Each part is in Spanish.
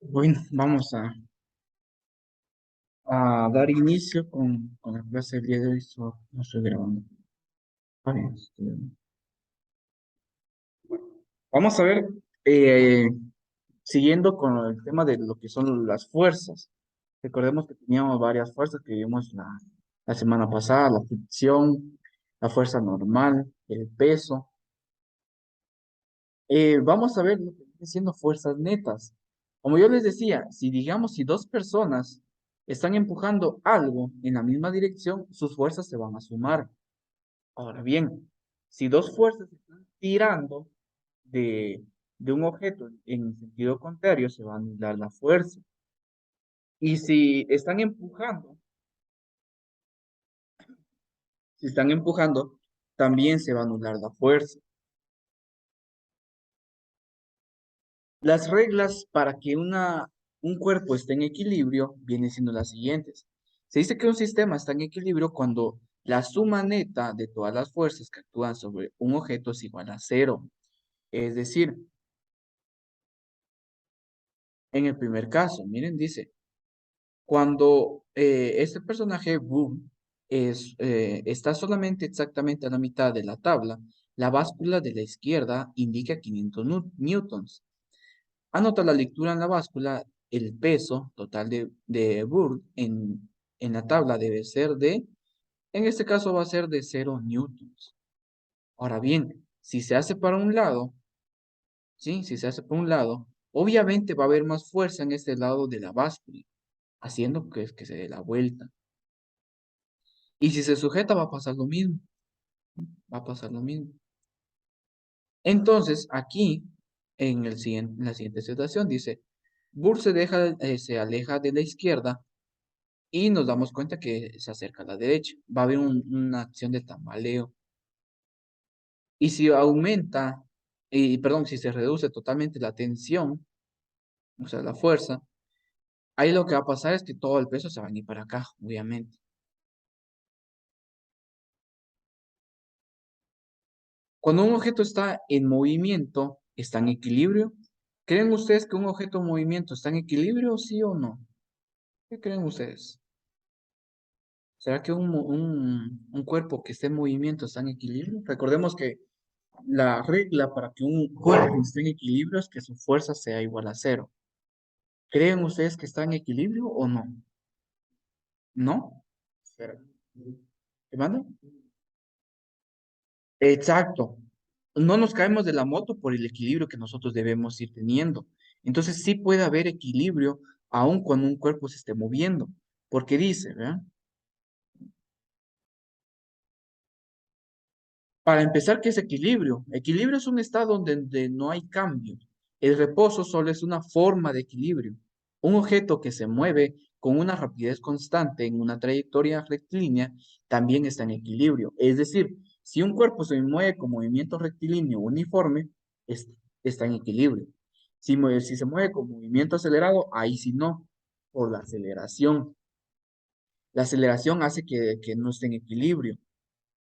Bueno, vamos a dar inicio con la clase del día de hoy. No estoy grabando. Vale, vamos a ver, eh, siguiendo con el tema de lo que son las fuerzas. Recordemos que teníamos varias fuerzas que vimos la semana pasada: la fricción, la fuerza normal, el peso. Vamos a ver lo que viene siendo fuerzas netas. Como yo les decía, si dos personas están empujando algo en la misma dirección, sus fuerzas se van a sumar. Ahora bien, si dos fuerzas están tirando de, de un objeto en sentido contrario, se va a anular la fuerza. Y si están empujando, también se va a anular la fuerza. Las reglas para que un cuerpo esté en equilibrio vienen siendo las siguientes. Se dice que un sistema está en equilibrio cuando la suma neta de todas las fuerzas que actúan sobre un objeto es igual a cero. Es decir, en el primer caso, miren, dice, cuando este personaje, Boom, está solamente exactamente a la mitad de la tabla, la báscula de la izquierda indica 500 newtons. Anota la lectura en la báscula. El peso total de Burr en la tabla debe ser en este caso va a ser de 0 newtons. Ahora bien, si se hace para un lado, ¿sí? Si se hace por un lado, obviamente va a haber más fuerza en este lado de la báscula, haciendo que se dé la vuelta. Y si se sujeta, va a pasar lo mismo. Va a pasar lo mismo. Entonces, aquí, en la siguiente situación, dice, Burr se aleja de la izquierda y nos damos cuenta que se acerca a la derecha. Va a haber una acción de tambaleo. Y si aumenta, perdón, si se reduce totalmente la tensión, o sea, la fuerza, ahí lo que va a pasar es que todo el peso se va a venir para acá, obviamente. Cuando un objeto está en movimiento, está en equilibrio. ¿Creen ustedes que un objeto en movimiento está en equilibrio, sí o no? ¿Qué creen ustedes? ¿Será que un cuerpo que esté en movimiento está en equilibrio? Recordemos que la regla para que un cuerpo esté en equilibrio es que su fuerza sea igual a cero. ¿Creen ustedes que está en equilibrio o no? ¿No? Espera. ¿Qué manda? Exacto. No nos caemos de la moto por el equilibrio que nosotros debemos ir teniendo. Entonces sí puede haber equilibrio aun cuando un cuerpo se esté moviendo. Porque dice, ¿verdad? Para empezar, ¿qué es equilibrio? Equilibrio es un estado donde no hay cambio. El reposo solo es una forma de equilibrio. Un objeto que se mueve con una rapidez constante en una trayectoria rectilínea también está en equilibrio. Es decir, si un cuerpo se mueve con movimiento rectilíneo uniforme, es- está en equilibrio. Si se mueve con movimiento acelerado, ahí sí no, por la aceleración. La aceleración hace que no esté en equilibrio.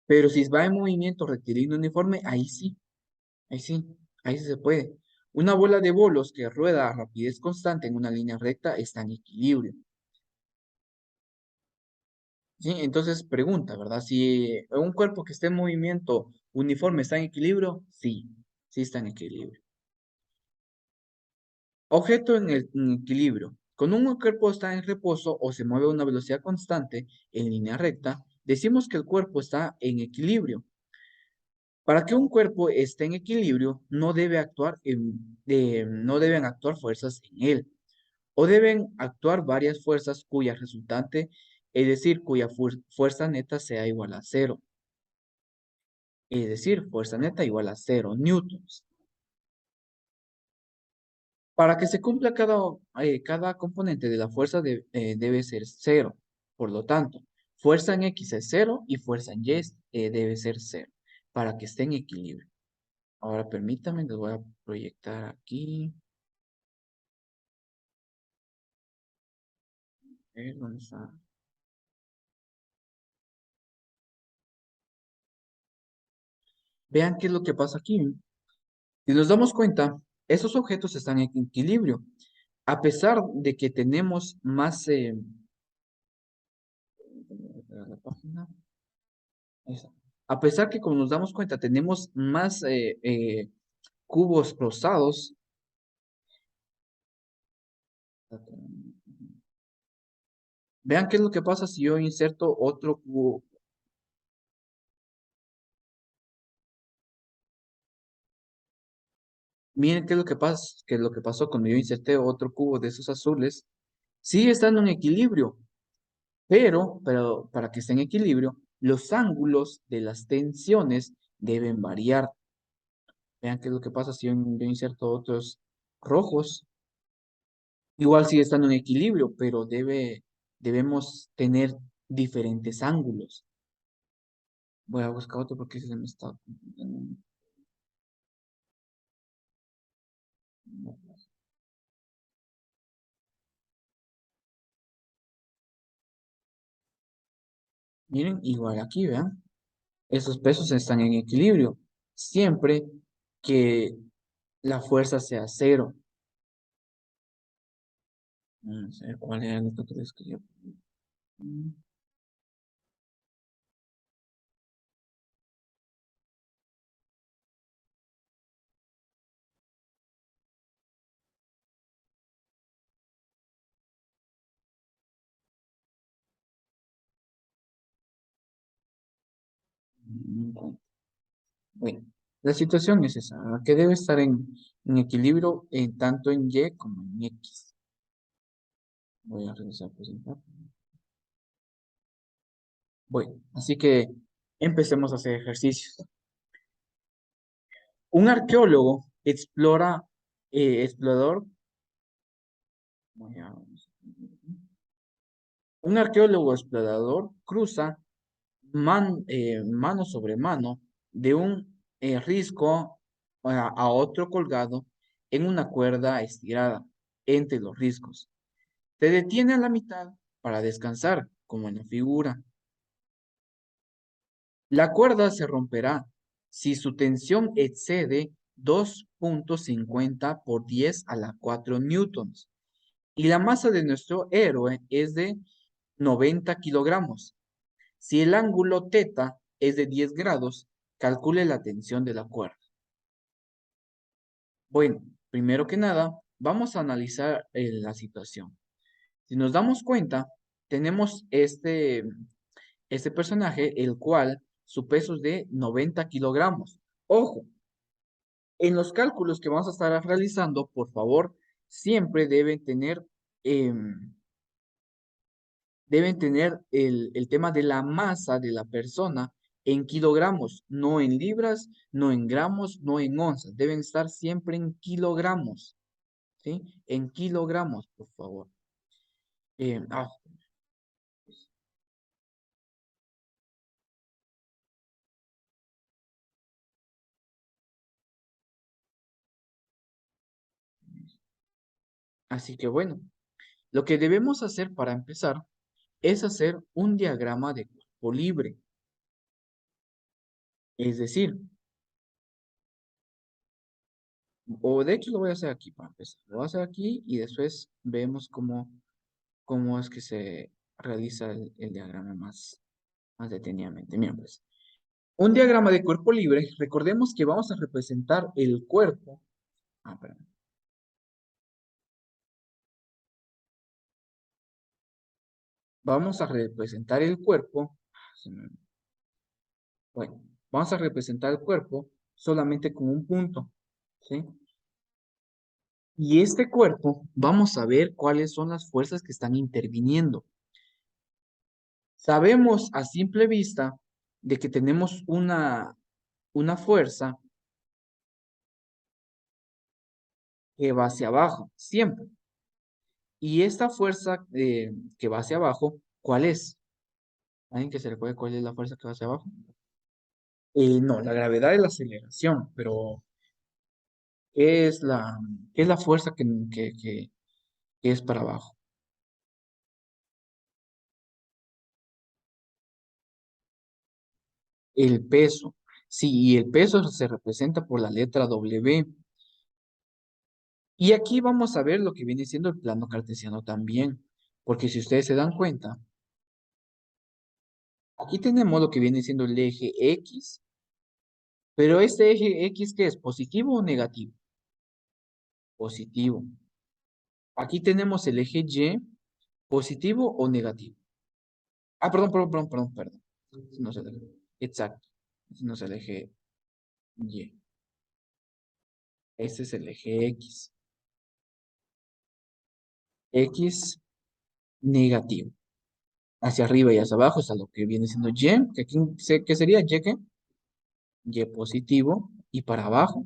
Pero si va en movimiento rectilíneo uniforme, ahí sí, ahí sí se puede. Una bola de bolos que rueda a rapidez constante en una línea recta está en equilibrio. ¿Sí? Entonces pregunta, ¿verdad? Si un cuerpo que esté en movimiento uniforme está en equilibrio, sí, sí está en equilibrio. Objeto en equilibrio. Cuando un cuerpo está en reposo o se mueve a una velocidad constante en línea recta, decimos que el cuerpo está en equilibrio. Para que un cuerpo esté en equilibrio, no deben actuar fuerzas en él, o deben actuar varias fuerzas cuya resultante, es decir, cuya fuerza neta sea igual a cero, es decir, fuerza neta igual a 0 newtons. Para que se cumpla cada componente de la fuerza debe ser cero. Por lo tanto, fuerza en X es cero y fuerza en Y debe ser cero para que esté en equilibrio. Ahora permítanme, les voy a proyectar aquí. ¿Dónde está? Vean qué es lo que pasa aquí. Si nos damos cuenta, esos objetos están en equilibrio, A pesar de que tenemos más, la página, esa. A pesar que como nos damos cuenta tenemos más cubos rosados, vean qué es lo que pasa si yo inserto otro cubo. Miren qué es lo que pasa, que lo que pasó cuando yo inserté otro cubo de esos azules. Sigue estando en equilibrio, pero para que esté en equilibrio, los ángulos de las tensiones deben variar. Vean qué es lo que pasa si yo inserto otros rojos. Igual sigue estando en equilibrio, pero debemos tener diferentes ángulos. Voy a buscar otro porque se me está... Miren, igual aquí, vean. Esos pesos están en equilibrio. Siempre que la fuerza sea cero. No sé cuál era el que tú escribí. Bueno, la situación es esa, ¿verdad? Que debe estar en equilibrio tanto en Y como en X. Voy a regresar a presentar. Bueno, así que empecemos a hacer ejercicios. Un arqueólogo explora, explorador, voy a- un arqueólogo explorador cruza mano sobre mano de un risco a otro colgado en una cuerda estirada entre los riscos. Se detiene a la mitad para descansar, como en la figura. La cuerda se romperá si su tensión excede 2,50 por 10 a la 4 newtons y la masa de nuestro héroe es de 90 kilogramos. Si el ángulo teta es de 10 grados, calcule la tensión de la cuerda. Bueno, primero que nada, vamos a analizar la situación. Si nos damos cuenta, tenemos este personaje, el cual su peso es de 90 kilogramos. Ojo, en los cálculos que vamos a estar realizando, por favor, siempre em, deben tener el tema de la masa de la persona en kilogramos, no en libras, no en gramos, no en onzas. Deben estar siempre en kilogramos, ¿sí? En kilogramos, por favor. Em, ah, Así que bueno, lo que debemos hacer para empezar es hacer un diagrama de cuerpo libre. Es decir, o de hecho lo voy a hacer aquí para empezar. Lo voy a hacer aquí y después vemos cómo es que se realiza el diagrama más detenidamente. Miren, pues, un diagrama de cuerpo libre, recordemos que vamos a representar el cuerpo. Perdón. Vamos a representar el cuerpo. Bueno, vamos a representar el cuerpo solamente con un punto, ¿sí? Y este cuerpo, vamos a ver cuáles son las fuerzas que están interviniendo. Sabemos a simple vista de que tenemos una fuerza que va hacia abajo, siempre. Y esta fuerza que va hacia abajo, ¿cuál es? ¿Alguien que se recuerde cuál es la fuerza que va hacia abajo? No, la gravedad es la aceleración, pero ¿qué es qué es la fuerza que es para abajo? El peso. Sí, y el peso se representa por la letra W. Y aquí vamos a ver lo que viene siendo el plano cartesiano también, porque si ustedes se dan cuenta, aquí tenemos lo que viene siendo el eje X, pero este eje X, ¿qué es? ¿Positivo o negativo? Positivo. Aquí tenemos el eje Y, ¿positivo o negativo? Ah, perdón. Ese no es el eje. Exacto. Ese no es el eje Y. Este es el eje X. X negativo. Hacia arriba y hacia abajo está lo que viene siendo Y, que aquí ¿qué sería? ¿Y qué? Y positivo. Y para abajo,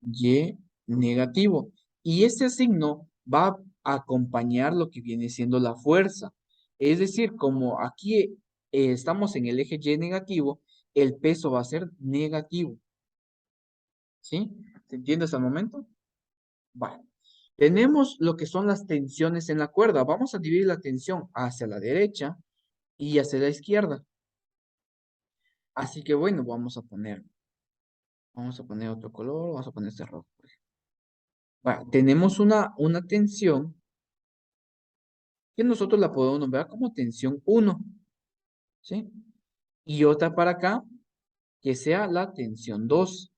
Y negativo. Y este signo va a acompañar lo que viene siendo la fuerza. Es decir, como aquí estamos en el eje Y negativo, el peso va a ser negativo. ¿Sí? ¿Se entiende hasta el momento? Bueno, tenemos lo que son las tensiones en la cuerda. Vamos a dividir la tensión hacia la derecha y hacia la izquierda. Así que bueno, vamos a poner otro color, vamos a poner este rojo. Bueno, tenemos una tensión que nosotros la podemos nombrar como tensión uno, ¿sí? Y otra para acá, que sea la tensión 2,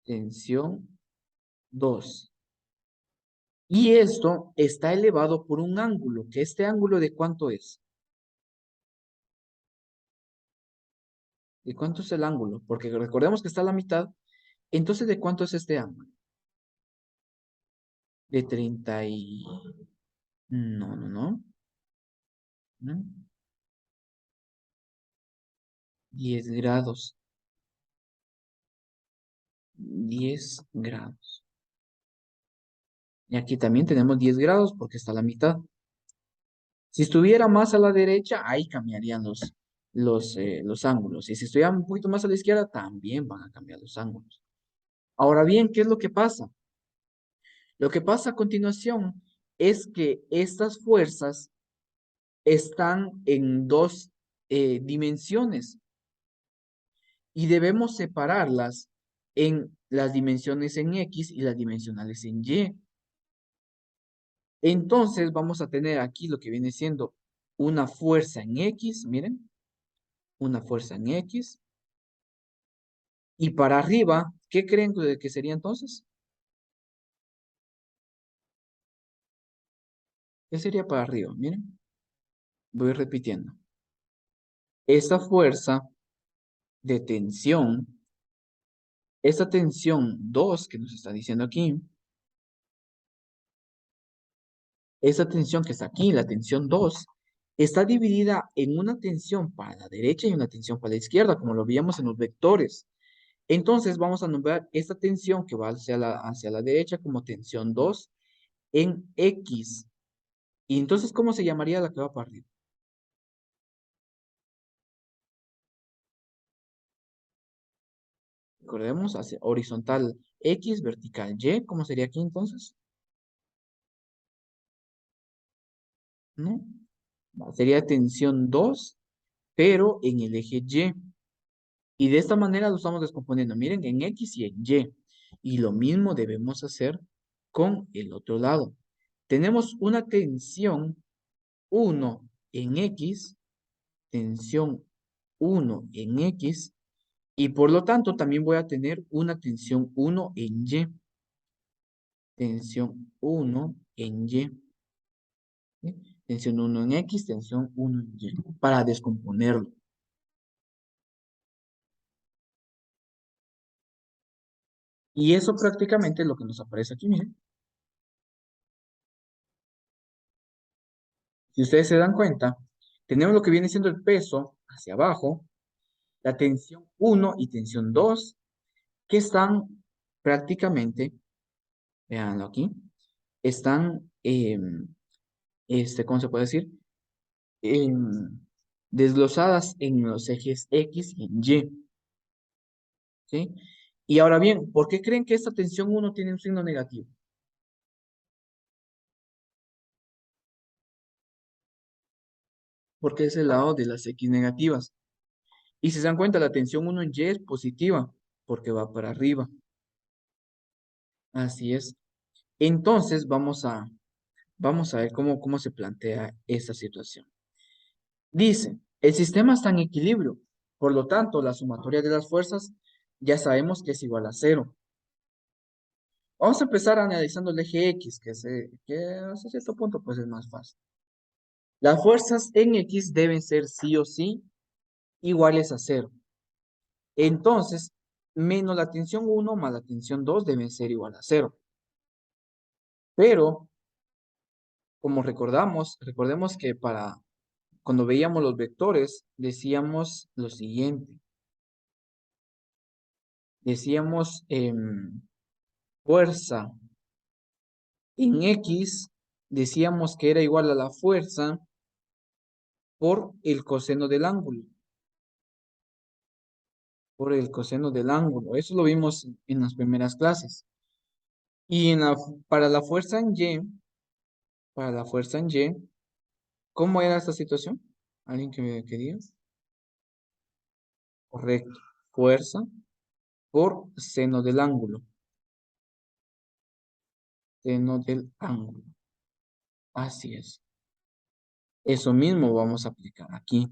tensión 2. Y esto está elevado por un ángulo, que este ángulo ¿de cuánto es? ¿De cuánto es el ángulo? Porque recordemos que está a la mitad, entonces ¿de cuánto es este ángulo? De 30 y... No. ¿No? 10 grados. 10 grados. Y aquí también tenemos 10 grados porque está a la mitad. Si estuviera más a la derecha, ahí cambiarían los ángulos. Y si estuviera un poquito más a la izquierda, también van a cambiar los ángulos. Ahora bien, ¿qué es lo que pasa? Lo que pasa a continuación es que estas fuerzas están en dos dimensiones y debemos separarlas en las dimensiones en X y las dimensionales en Y. Entonces vamos a tener aquí lo que viene siendo una fuerza en X, miren, una fuerza en X. Y para arriba, ¿qué creen que sería entonces? ¿Qué sería para arriba? Miren, voy repitiendo. Esta fuerza de tensión, esta tensión 2 que nos está diciendo aquí, esa tensión que está aquí, la tensión 2 está dividida en una tensión para la derecha y una tensión para la izquierda, como lo veíamos en los vectores. Entonces vamos a nombrar esta tensión que va hacia la derecha como tensión 2 en X. Y entonces, ¿cómo se llamaría la que va para arriba? Recordemos, hacia horizontal X, vertical Y. ¿Cómo sería aquí entonces? ¿No? Sería tensión 2 pero en el eje Y. Y de esta manera lo estamos descomponiendo. Miren, en X y en Y. Y lo mismo debemos hacer con el otro lado. Tenemos una tensión 1 en X, tensión 1 en X, y por lo tanto también voy a tener una tensión 1 en Y. Tensión 1 en Y. ¿Sí? Tensión 1 en X, tensión 1 en Y. Para descomponerlo. Y eso prácticamente es lo que nos aparece aquí, miren. Si ustedes se dan cuenta, tenemos lo que viene siendo el peso hacia abajo, la tensión 1 y tensión 2, que están prácticamente, veanlo aquí, están, ¿cómo se puede decir? Em, desglosadas en los ejes X y Y, ¿sí? Y ahora bien, ¿por qué creen que esta tensión 1 tiene un signo negativo? Porque es el lado de las X negativas. Y si se dan cuenta, la tensión 1 en Y es positiva, porque va para arriba. Así es. Entonces, vamos a ver cómo se plantea esta situación. Dice, el sistema está en equilibrio, por lo tanto, la sumatoria de las fuerzas ya sabemos que es igual a cero. Vamos a empezar analizando el eje X, que hasta cierto punto pues es más fácil. Las fuerzas en X deben ser sí o sí iguales a cero. Entonces, menos la tensión 1 más la tensión 2 deben ser igual a cero. Pero, como recordemos que cuando veíamos los vectores, decíamos lo siguiente. Decíamos fuerza en X, decíamos que era igual a la fuerza por el coseno del ángulo. Por el coseno del ángulo. Eso lo vimos en las primeras clases. Y para la fuerza en Y, para la fuerza en Y, ¿cómo era esta situación? ¿Alguien que me quería? Correcto. Fuerza por seno del ángulo. Seno del ángulo. Así es. Eso mismo vamos a aplicar aquí.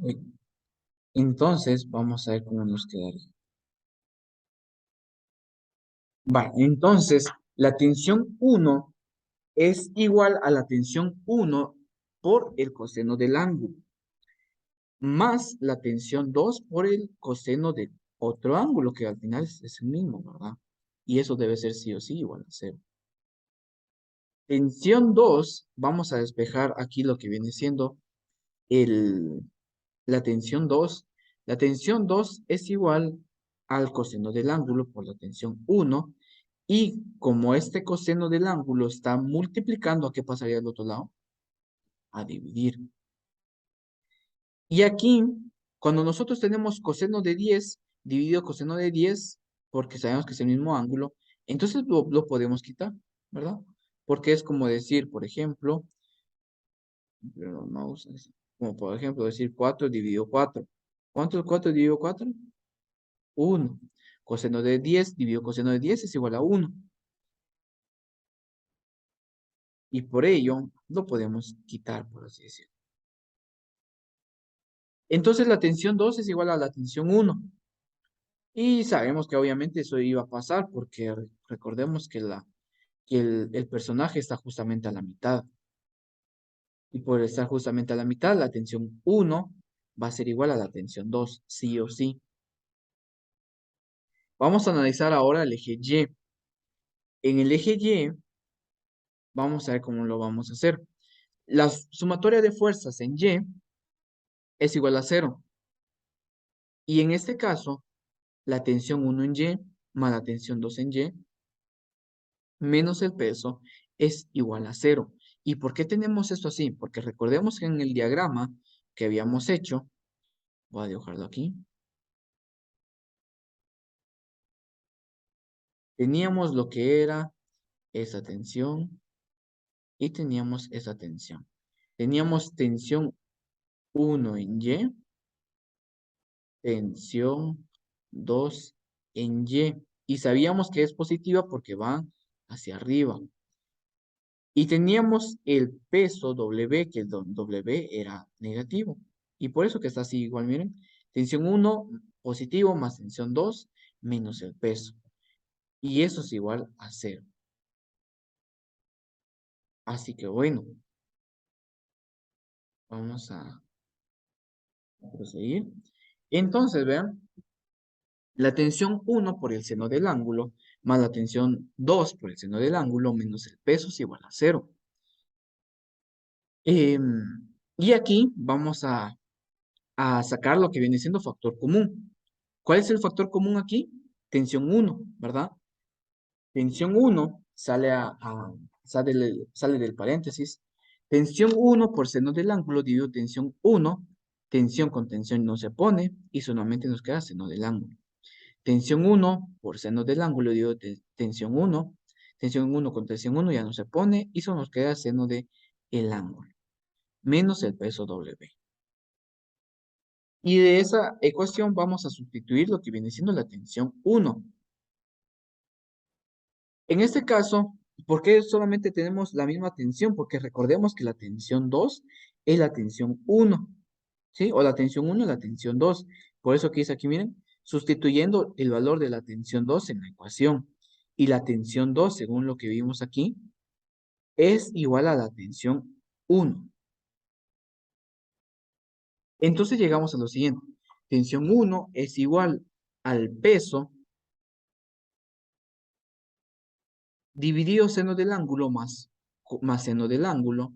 Uy, entonces, vamos a ver cómo nos quedaría. Va, entonces, la tensión 1 es igual a la tensión 1 por el coseno del ángulo, más la tensión 2 por el coseno de otro ángulo, que al final es el mismo, ¿verdad? Y eso debe ser sí o sí igual a cero. Tensión 2, vamos a despejar aquí lo que viene siendo el, la tensión 2. La tensión 2 es igual al coseno del ángulo por la tensión 1. Y como este coseno del ángulo está multiplicando, ¿a qué pasaría al otro lado? A dividir. Y aquí, cuando nosotros tenemos coseno de 10 dividido coseno de 10, porque sabemos que es el mismo ángulo, entonces lo podemos quitar, ¿verdad? Porque es como decir, por ejemplo, pero no usa eso. Como por ejemplo decir 4 dividido 4. ¿Cuánto es 4 dividido 4? 1. Coseno de 10 dividido coseno de 10 es igual a 1. Y por ello lo podemos quitar, por así decirlo. Entonces la tensión 2 es igual a la tensión 1. Y sabemos que obviamente eso iba a pasar porque recordemos que el personaje está justamente a la mitad. Y por estar justamente a la mitad, la tensión 1 va a ser igual a la tensión 2, sí o sí. Vamos a analizar ahora el eje Y. En el eje Y, vamos a ver cómo lo vamos a hacer. La sumatoria de fuerzas en Y es igual a cero. Y en este caso, la tensión 1 en Y más la tensión 2 en Y menos el peso es igual a cero. ¿Y por qué tenemos esto así? Porque recordemos que en el diagrama que habíamos hecho, voy a dibujarlo aquí, teníamos lo que era esa tensión y teníamos esa tensión. Teníamos tensión 1 en Y, tensión 2 en Y. Y sabíamos que es positiva porque va hacia arriba. Y teníamos el peso W, que el W era negativo. Y por eso que está así igual, miren. Tensión 1 positivo más tensión 2 menos el peso. Y eso es igual a cero. Así que bueno, vamos a proseguir. Entonces, vean, la tensión 1 por el seno del ángulo más la tensión 2 por el seno del ángulo menos el peso es igual a cero. Y aquí vamos a sacar lo que viene siendo factor común. ¿Cuál es el factor común aquí? Tensión 1, ¿verdad? Tensión 1 sale del paréntesis. Tensión 1 por seno del ángulo dividido tensión 1. Tensión con tensión no se pone y solamente nos queda seno del ángulo. Tensión 1 por seno del ángulo dividido tensión 1. Tensión uno con tensión uno ya no se pone y solo nos queda seno de el ángulo, menos el peso W. Y de esa ecuación vamos a sustituir lo que viene siendo la tensión uno. En este caso, ¿por qué solamente tenemos la misma tensión? Porque recordemos que la tensión 2 es la tensión uno, ¿sí? O la tensión uno es la tensión 2. Por eso que dice aquí, miren, sustituyendo el valor de la tensión 2 en la ecuación. Y la tensión 2, según lo que vimos aquí, es igual a la tensión uno. Entonces llegamos a lo siguiente. Tensión uno es igual al peso dividido seno del ángulo más seno del ángulo.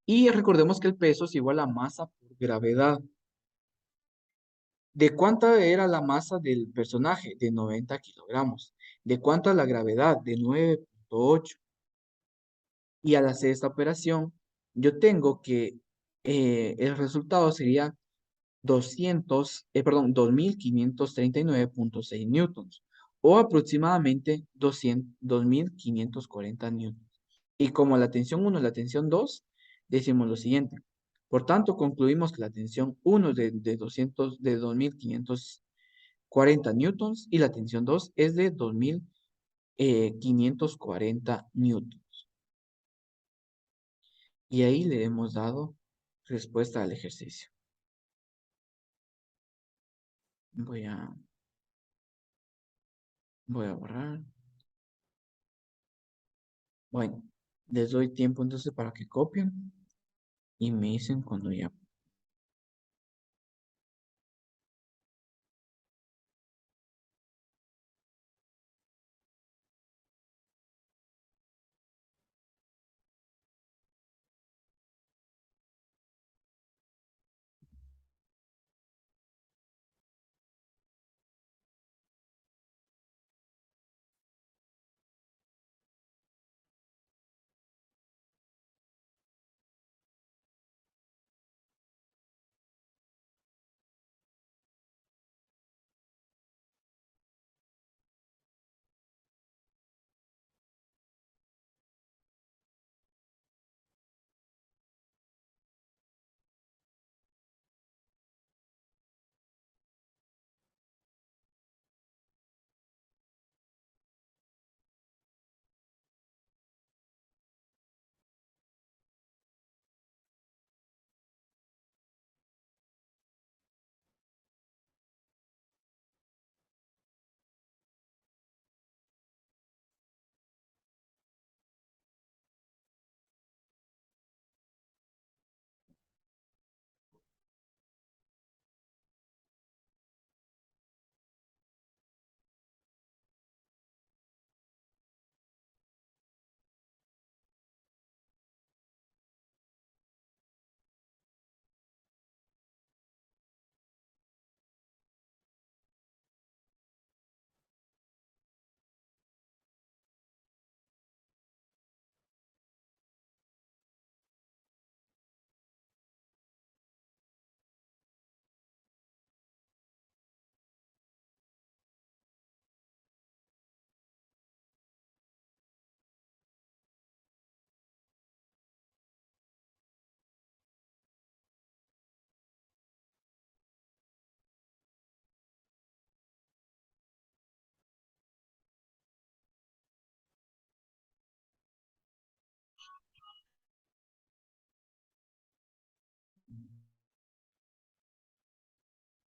Y recordemos que el peso es igual a masa por gravedad. ¿De cuánta era la masa del personaje? De 90 kilogramos. ¿De cuánta la gravedad? De 9,8. Y al hacer esta operación, yo tengo que el resultado sería 2539,6 newtons o aproximadamente 2540 newtons. Y como la tensión uno es la tensión 2, decimos lo siguiente. Por tanto, concluimos que la tensión uno es de 2540 newtons y la tensión 2 es de 2540 newtons. Y ahí le hemos dado respuesta al ejercicio. Voy a, voy a borrar. Bueno, les doy tiempo entonces para que copien y me dicen cuando ya.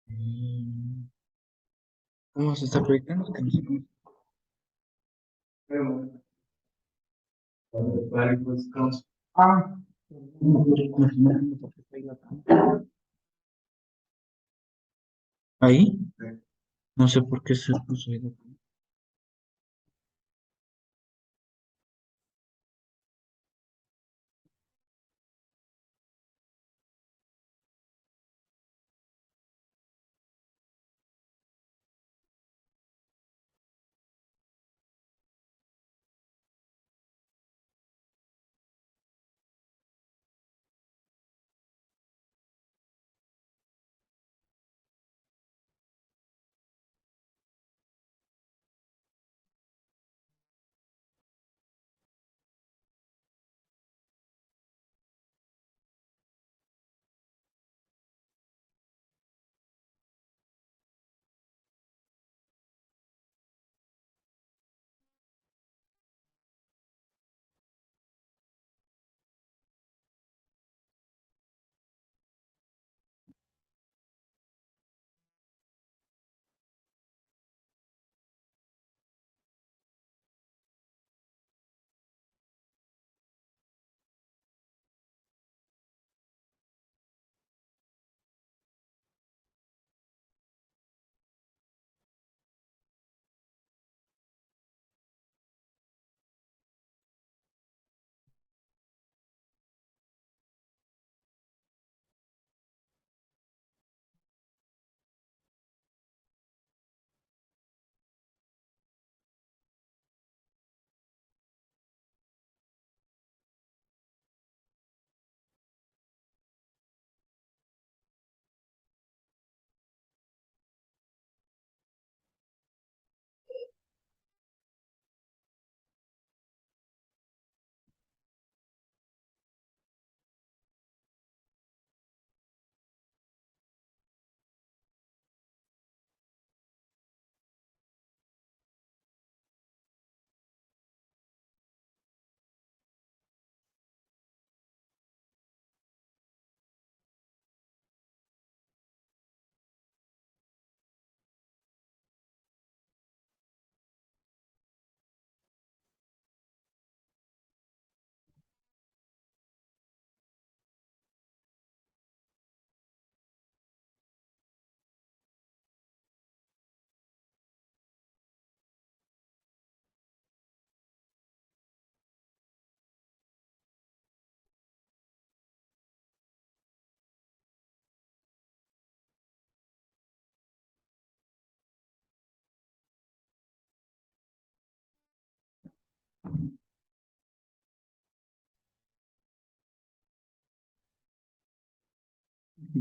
Mm, ¿Cómo se está proyectando? Que no sé cómo. Ah, no puedo imaginarme por qué está ahí la cámara. Ahí, no sé por qué se puso ahí la cámara.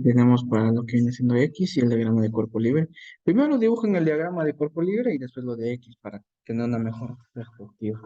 Tenemos para lo que viene siendo X y el diagrama de cuerpo libre. Primero dibujen el diagrama de cuerpo libre y después lo de X para tener una mejor perspectiva.